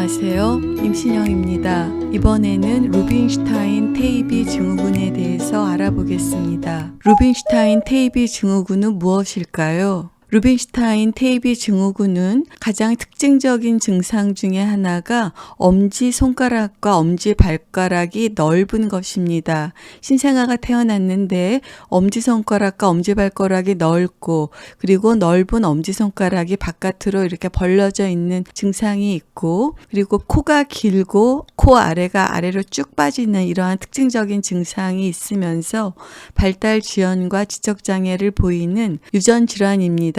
안녕하세요. 임신영입니다. 이번에는 루빈슈타인 테이비 증후군에 대해서 알아보겠습니다. 루빈슈타인 테이비 증후군은 무엇일까요? 루빈슈타인 테이비 증후군은 가장 특징적인 증상 중에 하나가 엄지손가락과 엄지발가락이 넓은 것입니다. 신생아가 태어났는데 엄지손가락과 엄지발가락이 넓고 그리고 넓은 엄지손가락이 바깥으로 이렇게 벌려져 있는 증상이 있고 그리고 코가 길고 코 아래가 아래로 쭉 빠지는 이러한 특징적인 증상이 있으면서 발달 지연과 지적장애를 보이는 유전 질환입니다.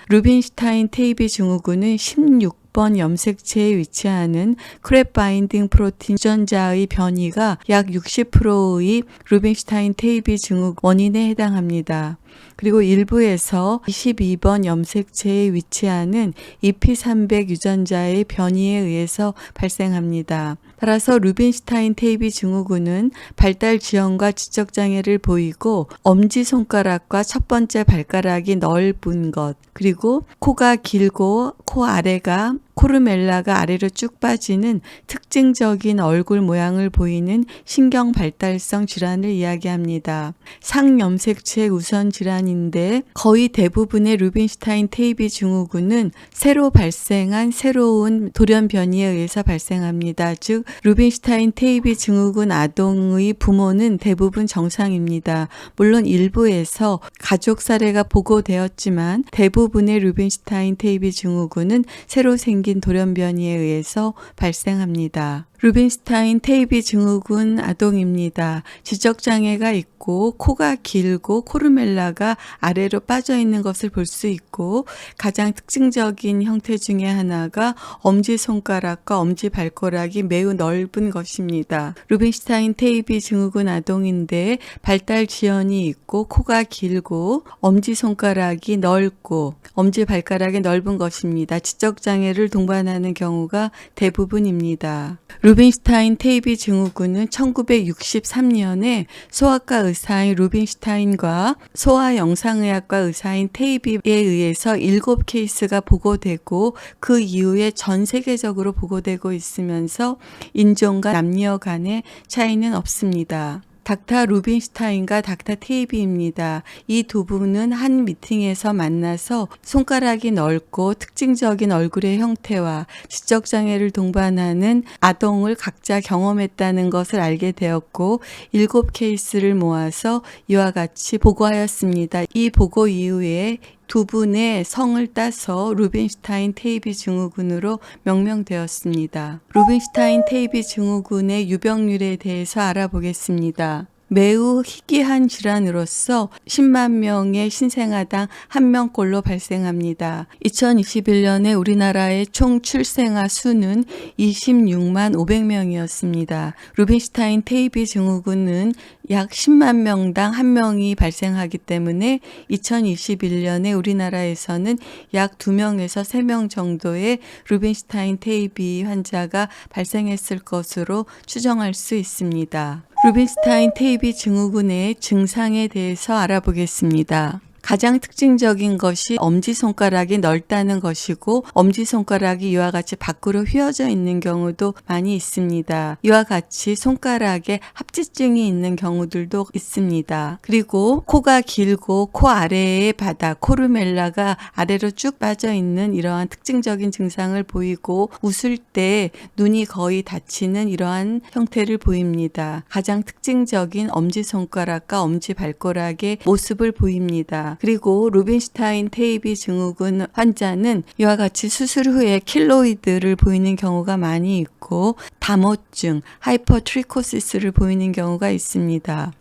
루빈슈타인 테이비 증후군은 16번 염색체에 위치하는 크랩 바인딩 프로틴 유전자의 변이가 약 60%의 루빈슈타인 테이비 증후군 원인에 해당합니다. 그리고 일부에서 22번 염색체에 위치하는 EP300 유전자의 변이에 의해서 발생합니다. 따라서 루빈슈타인 테이비 증후군은 발달 지연과 지적장애를 보이고 엄지손가락과 첫 번째 발가락이 넓은 것, 그리고 코가 길고 코 아래가 코르멜라가 아래로 쭉 빠지는 특징적인 얼굴 모양을 보이는 신경 발달성 질환을 이야기합니다. 상염색체 우선 질환인데 거의 대부분의 루빈슈타인 테이비 증후군은 새로 발생한 새로운 돌연 변이에 의해서 발생합니다. 즉 루빈슈타인 테이비 증후군 아동의 부모는 대부분 정상입니다. 물론 일부에서 가족 사례가 보고되었지만 대부분의 루빈슈타인 테이비 증후군은 새로 생긴 돌연 변이에 의해서 발생합니다. 루빈슈타인 테이비 증후군 아동입니다. 지적장애가 있고 코가 길고 코르멜라가 아래로 빠져 있는 것을 볼 수 있고 가장 특징적인 형태 중에 하나가 엄지손가락과 엄지발가락이 매우 넓은 것입니다. 루빈슈타인 테이비 증후군 아동인데 발달 지연이 있고 코가 길고 엄지손가락이 넓고 엄지발가락이 넓은 것입니다. 지적장애를 동반하는 경우가 대부분입니다. 루빈슈타인 테이비 증후군은 1963년에 소아과 의사인 루빈슈타인과 소아영상의학과 의사인 테이비에 의해서 7케이스가 보고되고 그 이후에 전 세계적으로 보고되고 있으면서 인종과 남녀 간의 차이는 없습니다. 닥터 루빈슈타인과 닥터 테이비입니다. 이 두 분은 한 미팅에서 만나서 손가락이 넓고 특징적인 얼굴의 형태와 지적장애를 동반하는 아동을 각자 경험했다는 것을 알게 되었고 7케이스를 모아서 이와 같이 보고하였습니다. 이 보고 이후에 두 분의 성을 따서 루빈슈타인 테이비 증후군으로 명명되었습니다. 루빈슈타인 테이비 증후군의 유병률에 대해서 알아보겠습니다. 매우 희귀한 질환으로서 10만 명의 신생아당 1명꼴로 발생합니다. 2021년에 우리나라의 총 출생아 수는 26만 500명이었습니다. 루빈슈타인 테이비 증후군은 약 10만 명당 1명이 발생하기 때문에 2021년에 우리나라에서는 약 2명에서 3명 정도의 루빈슈타인 테이비 환자가 발생했을 것으로 추정할 수 있습니다. 루빈슈타인 테이비 증후군의 증상에 대해서 알아보겠습니다. 가장 특징적인 것이 엄지손가락이 넓다는 것이고 엄지손가락이 이와 같이 밖으로 휘어져 있는 경우도 많이 있습니다. 이와 같이 손가락에 합지증이 있는 경우들도 있습니다. 그리고 코가 길고 코 아래의 바닥, 코르멜라가 아래로 쭉 빠져 있는 이러한 특징적인 증상을 보이고 웃을 때 눈이 거의 닫히는 이러한 형태를 보입니다. 가장 특징적인 엄지손가락과 엄지발가락의 모습을 보입니다. 그리고 루빈슈타인 테이비 증후군 환자는 이와 같이 수술 후에 킬로이드를 보이는 경우가 많이 있고 담호증, 하이퍼트리코시스를 보이는 경우가 있습니다.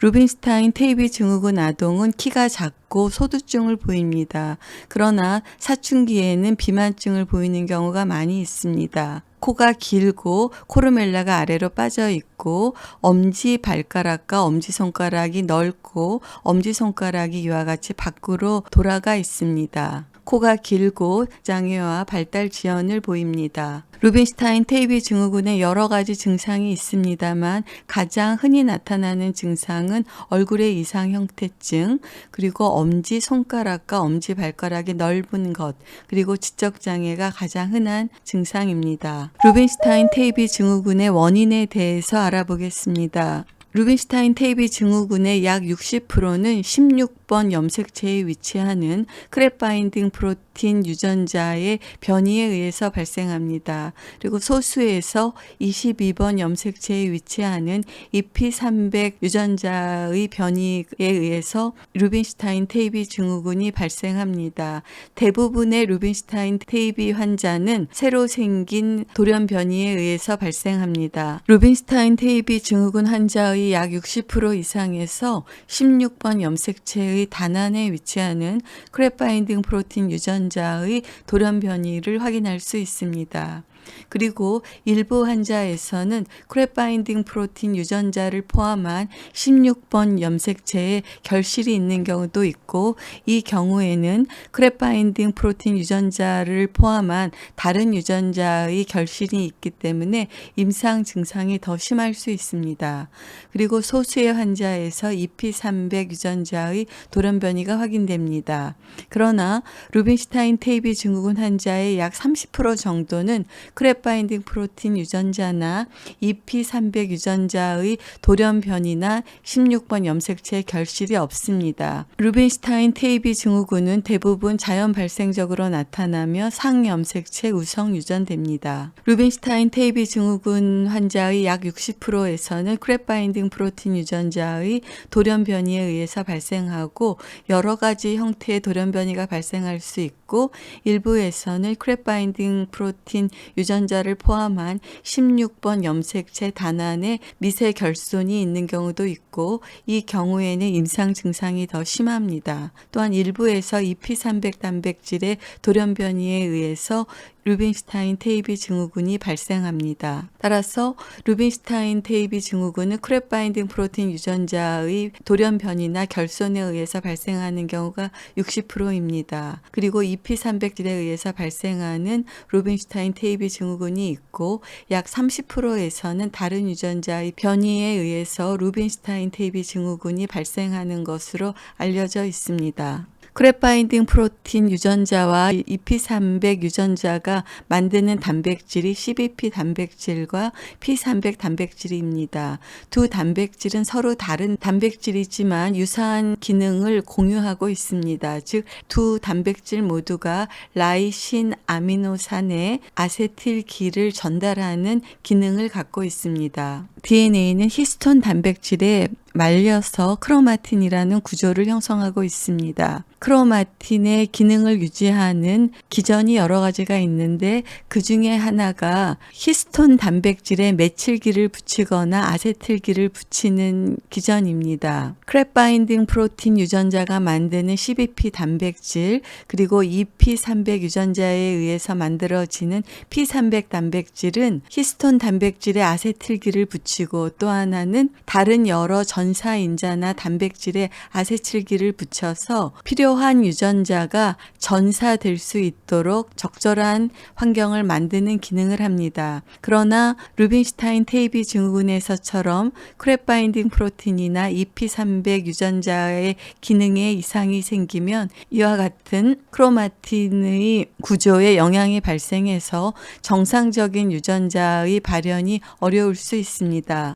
루빈슈타인 테이비 증후군 아동은 키가 작고 소두증을 보입니다. 그러나 사춘기에는 비만증을 보이는 경우가 많이 있습니다. 코가 길고 코르멜라가 아래로 빠져 있고 엄지발가락과 엄지손가락이 넓고 엄지손가락이 이와 같이 밖으로 돌아가 있습니다. 코가 길고 장애와 발달 지연을 보입니다. 루빈슈타인 테이비 증후군에 여러 가지 증상이 있습니다만 가장 흔히 나타나는 증상은 얼굴의 이상 형태증, 그리고 엄지 손가락과 엄지 발가락이 넓은 것, 그리고 지적 장애가 가장 흔한 증상입니다. 루빈슈타인 테이비 증후군의 원인에 대해서 알아보겠습니다. 루빈슈타인 테이비 증후군의 약 60%는 16번 염색체에 위치하는 크랩 바인딩 프로틴 유전자의 변이에 의해서 발생합니다. 그리고 소수에서 22번 염색체에 위치하는 EP300 유전자의 변이에 의해서 루빈슈타인 테이비 증후군이 발생합니다. 대부분의 루빈슈타인 테이비 환자는 새로 생긴 돌연 변이에 의해서 발생합니다. 루빈슈타인 테이비 증후군 환자의 약 60% 이상에서 16번 염색체의 단안에 위치하는 크랩 바인딩 프로틴 유전자의 돌연 변이를 확인할 수 있습니다. 그리고 일부 환자에서는 크랩 바인딩 프로틴 유전자를 포함한 16번 염색체에 결실이 있는 경우도 있고, 이 경우에는 크랩 바인딩 프로틴 유전자를 포함한 다른 유전자의 결실이 있기 때문에 임상 증상이 더 심할 수 있습니다. 그리고 소수의 환자에서 EP300 유전자의 돌연 변이가 확인됩니다. 그러나 루빈슈타인 테이비 증후군 환자의 약 30% 정도는 크랩 바인딩 프로틴 유전자나 EP300 유전자의 돌연 변이나 16번 염색체의 결실이 없습니다. 루빈슈타인 테이비 증후군은 대부분 자연 발생적으로 나타나며 상염색체 우성 유전됩니다. 루빈슈타인 테이비 증후군 환자의 약 60%에서는 크랩 바인딩 프로틴 유전자의 돌연 변이에 의해서 발생하고 여러 가지 형태의 돌연 변이가 발생할 수 있고, 일부에서는 크랩 바인딩 프로틴 유전자를 포함한 16번 염색체 단안에 미세 결손이 있는 경우도 있고, 이 경우에는 임상 증상이 더 심합니다. 또한 일부에서 EP300 단백질의 돌연 변이에 의해서 루빈슈타인 테이비 증후군이 발생합니다. 따라서 루빈슈타인 테이비 증후군은 크랩 바인딩 프로틴 유전자의 돌연 변이나 결손에 의해서 발생하는 경우가 60%입니다. 그리고 EP300질에 의해서 발생하는 루빈슈타인 테이비 증후군이 있고, 약 30%에서는 다른 유전자의 변이에 의해서 루빈슈타인 테이비 증후군이 발생하는 것으로 알려져 있습니다. 크랩 바인딩 프로틴 유전자와 EP300 유전자가 만드는 단백질이 CBP 단백질과 P300 단백질입니다. 두 단백질은 서로 다른 단백질이지만 유사한 기능을 공유하고 있습니다. 즉, 두 단백질 모두가 라이신 아미노산의 아세틸기를 전달하는 기능을 갖고 있습니다. DNA는 히스톤 단백질에 말려서 크로마틴이라는 구조를 형성하고 있습니다. 크로마틴의 기능을 유지하는 기전이 여러 가지가 있는데, 그 중에 하나가 히스톤 단백질에 메칠기를 붙이거나 아세틸기를 붙이는 기전입니다. 크랩 바인딩 프로틴 유전자가 만드는 CBP 단백질, 그리고 EP300 유전자에 의해서 만들어지는 P300 단백질은 히스톤 단백질에 아세틸기를 붙이고, 또 하나는 다른 여러 전사인자나 단백질에 아세틸기를 붙여서 필요한 유전자가 전사될 수 있도록 적절한 환경을 만드는 기능을 합니다. 그러나 루빈슈타인 테이비 증후군에서처럼 크랩 바인딩 프로틴이나 EP300 유전자의 기능에 이상이 생기면 이와 같은 크로마틴의 구조에 영향이 발생해서 정상적인 유전자의 발현이 어려울 수 있습니다.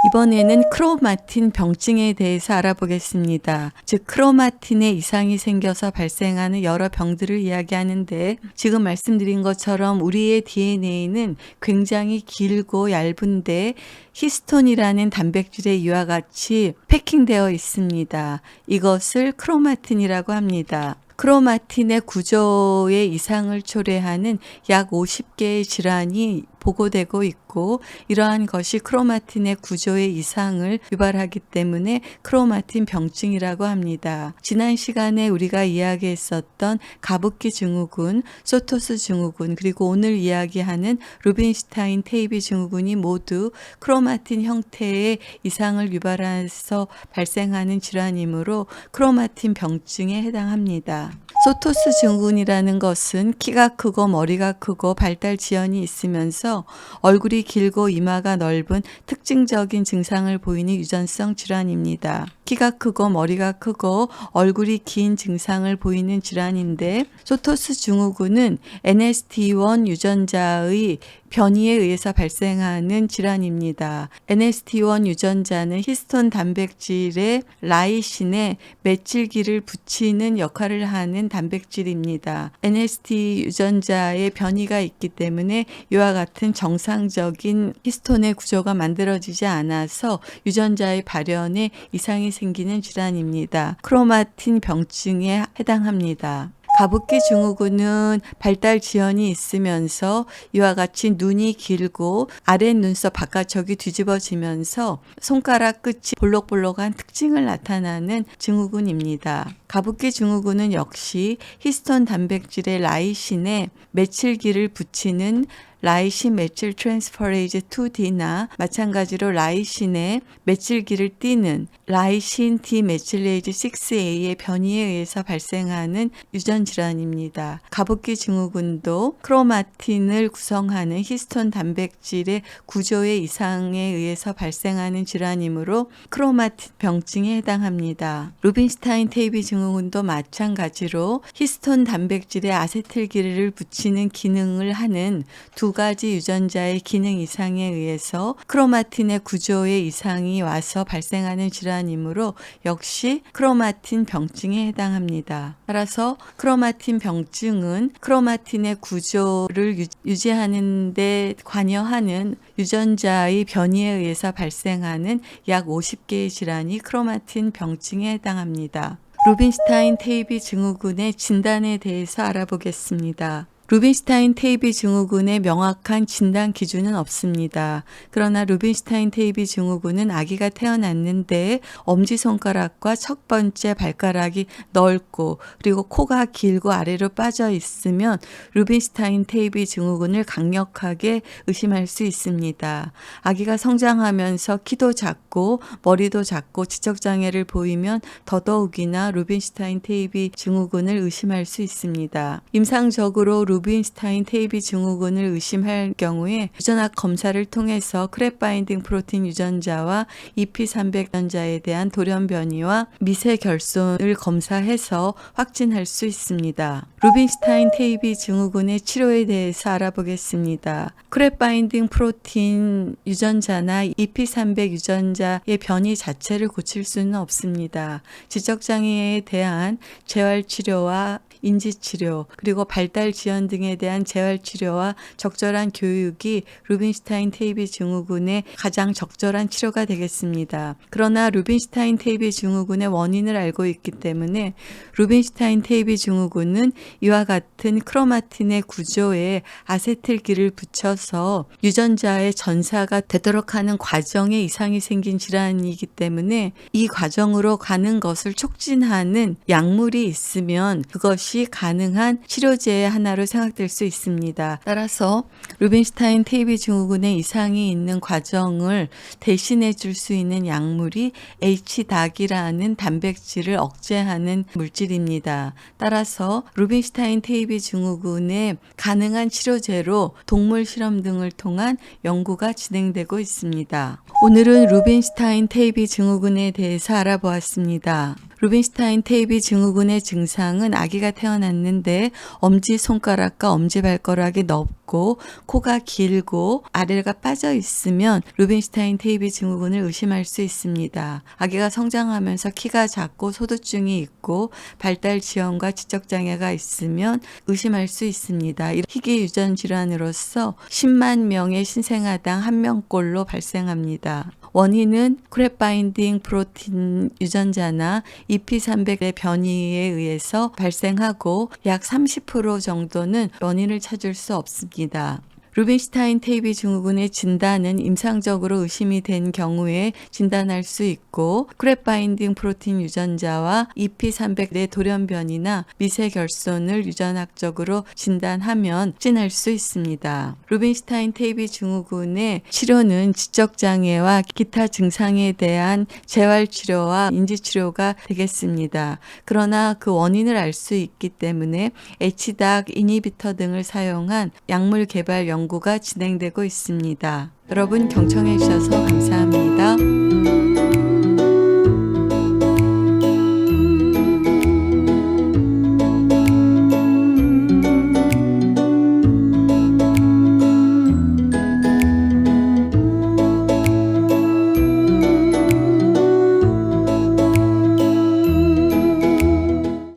이번에는 크로마틴 병증에 대해서 알아보겠습니다. 즉, 크로마틴에 이상이 생겨서 발생하는 여러 병들을 이야기하는데, 지금 말씀드린 것처럼 우리의 DNA는 굉장히 길고 얇은데 히스톤이라는 단백질에 이와 같이 패킹되어 있습니다. 이것을 크로마틴이라고 합니다. 크로마틴의 구조의 이상을 초래하는 약 50개의 질환이 보고되고 있고 이러한 것이 크로마틴의 구조의 이상을 유발하기 때문에 크로마틴 병증이라고 합니다. 지난 시간에 우리가 이야기했었던 가부키 증후군, 소토스 증후군, 그리고 오늘 이야기하는 루빈슈타인 테이비 증후군이 모두 크로마틴 형태의 이상을 유발해서 발생하는 질환이므로 크로마틴 병증에 해당합니다. 소토스 증후군이라는 것은 키가 크고 머리가 크고 발달 지연이 있으면서 얼굴이 길고 이마가 넓은 특징적인 증상을 보이는 유전성 질환입니다. 키가 크고 머리가 크고 얼굴이 긴 증상을 보이는 질환인데 소토스 증후군은 NST1 유전자의 변이에 의해서 발생하는 질환입니다. NST1 유전자는 히스톤 단백질의 라이신에 메칠기를 붙이는 역할을 하는 단백질입니다. NST 유전자의 변이가 있기 때문에 이와 같은 정상적인 히스톤의 구조가 만들어지지 않아서 유전자의 발현에 이상이 생기는 질환입니다. 크로마틴 병증에 해당합니다. 가부키 증후군은 발달 지연이 있으면서 이와 같이 눈이 길고 아랫눈썹 바깥쪽이 뒤집어지면서 손가락 끝이 볼록볼록한 특징을 나타나는 증후군입니다. 가부키 증후군은 역시 히스톤 단백질의 라이신에 메칠기를 붙이는 라이신 메칠 트랜스퍼레이즈 2D나 마찬가지로 라이신에 메칠기를 띠는 라이신 디메칠레이즈 6A의 변이에 의해서 발생하는 유전 질환입니다. 가부키 증후군도 크로마틴을 구성하는 히스톤 단백질의 구조의 이상에 의해서 발생하는 질환이므로 크로마틴 병증에 해당합니다. 루빈슈타인 테이비 증후군도 마찬가지로 히스톤 단백질에 아세틸기를 붙이는 기능을 하는 두 가지 유전자의 기능 이상에 의해서 크로마틴의 구조의 이상이 와서 발생하는 질환이므로 역시 크로마틴 병증에 해당합니다. 따라서 크로마틴 병증은 크로마틴의 구조를 유지하는 데 관여하는 유전자의 변이에 의해서 발생하는 약 50개의 질환이 크로마틴 병증에 해당합니다. 루빈슈타인 테이비 증후군의 진단에 대해서 알아보겠습니다. 루빈슈타인 테이비 증후군의 명확한 진단 기준은 없습니다. 그러나 루빈슈타인 테이비 증후군은 아기가 태어났는데 엄지손가락과 첫 번째 발가락이 넓고 그리고 코가 길고 아래로 빠져 있으면 루빈슈타인 테이비 증후군을 강력하게 의심할 수 있습니다. 아기가 성장하면서 키도 작고 머리도 작고 지적장애를 보이면 더더욱이나 루빈슈타인 테이비 증후군을 의심할 수 있습니다. 임상적으로 루빈슈타인 테이비 증후군을 의심할 경우에 유전학 검사를 통해서 크랩 바인딩 프로틴 유전자와 EP300 유전자에 대한 돌연 변이와 미세 결손을 검사해서 확진할 수 있습니다. 루빈슈타인 테이비 증후군의 치료에 대해서 알아보겠습니다. 크랩 바인딩 프로틴 유전자나 EP300 유전자의 변이 자체를 고칠 수는 없습니다. 지적장애에 대한 재활치료와 인지치료 그리고 발달 지연 등에 대한 재활치료와 적절한 교육이 루빈슈타인 테이비 증후군의 가장 적절한 치료가 되겠습니다. 그러나 루빈슈타인 테이비 증후군의 원인을 알고 있기 때문에 루빈슈타인 테이비 증후군은 이와 같은 크로마틴의 구조에 아세틸기를 붙여서 유전자의 전사가 되도록 하는 과정에 이상이 생긴 질환이기 때문에 이 과정으로 가는 것을 촉진하는 약물이 있으면 그것이 가능한 치료제의 하나로 생각될 수 있습니다. 따라서 루빈슈타인 테이비 증후군의 이상이 있는 과정을 대신해 줄 수 있는 약물이 HDAC이라는 단백질을 억제하는 물질입니다. 따라서 루빈슈타인 테이비 증후군의 가능한 치료제로 동물 실험 등을 통한 연구가 진행되고 있습니다. 오늘은 루빈슈타인 테이비 증후군에 대해서 알아보았습니다. 루빈슈타인 테이비 증후군의 증상은 아기가 태어났는데 엄지손가락과 엄지발가락이 넓고 코가 길고 아래가 빠져 있으면 루빈슈타인 테이비 증후군을 의심할 수 있습니다. 아기가 성장하면서 키가 작고 소두증이 있고 발달 지연과 지적장애가 있으면 의심할 수 있습니다. 희귀 유전 질환으로서 10만 명의 신생아당 1명꼴로 발생합니다. 원인은 크랩 바인딩 프로틴 유전자나 EP300의 변이에 의해서 발생하고 약 30% 정도는 원인을 찾을 수 없습니다. 루빈슈타인 테이비 증후군의 진단은 임상적으로 의심이 된 경우에 진단할 수 있고 크랩 바인딩 프로틴 유전자와 EP300 내 돌연변이나 미세 결손을 유전학적으로 진단하면 확진할 수 있습니다. 루빈슈타인 테이비 증후군의 치료는 지적장애와 기타 증상에 대한 재활치료와 인지치료가 되겠습니다. 그러나 그 원인을 알 수 있기 때문에 HDAC 이니비터 등을 사용한 약물 개발 연구가 진행되고 있습니다. 여러분 경청해 주셔서 감사합니다.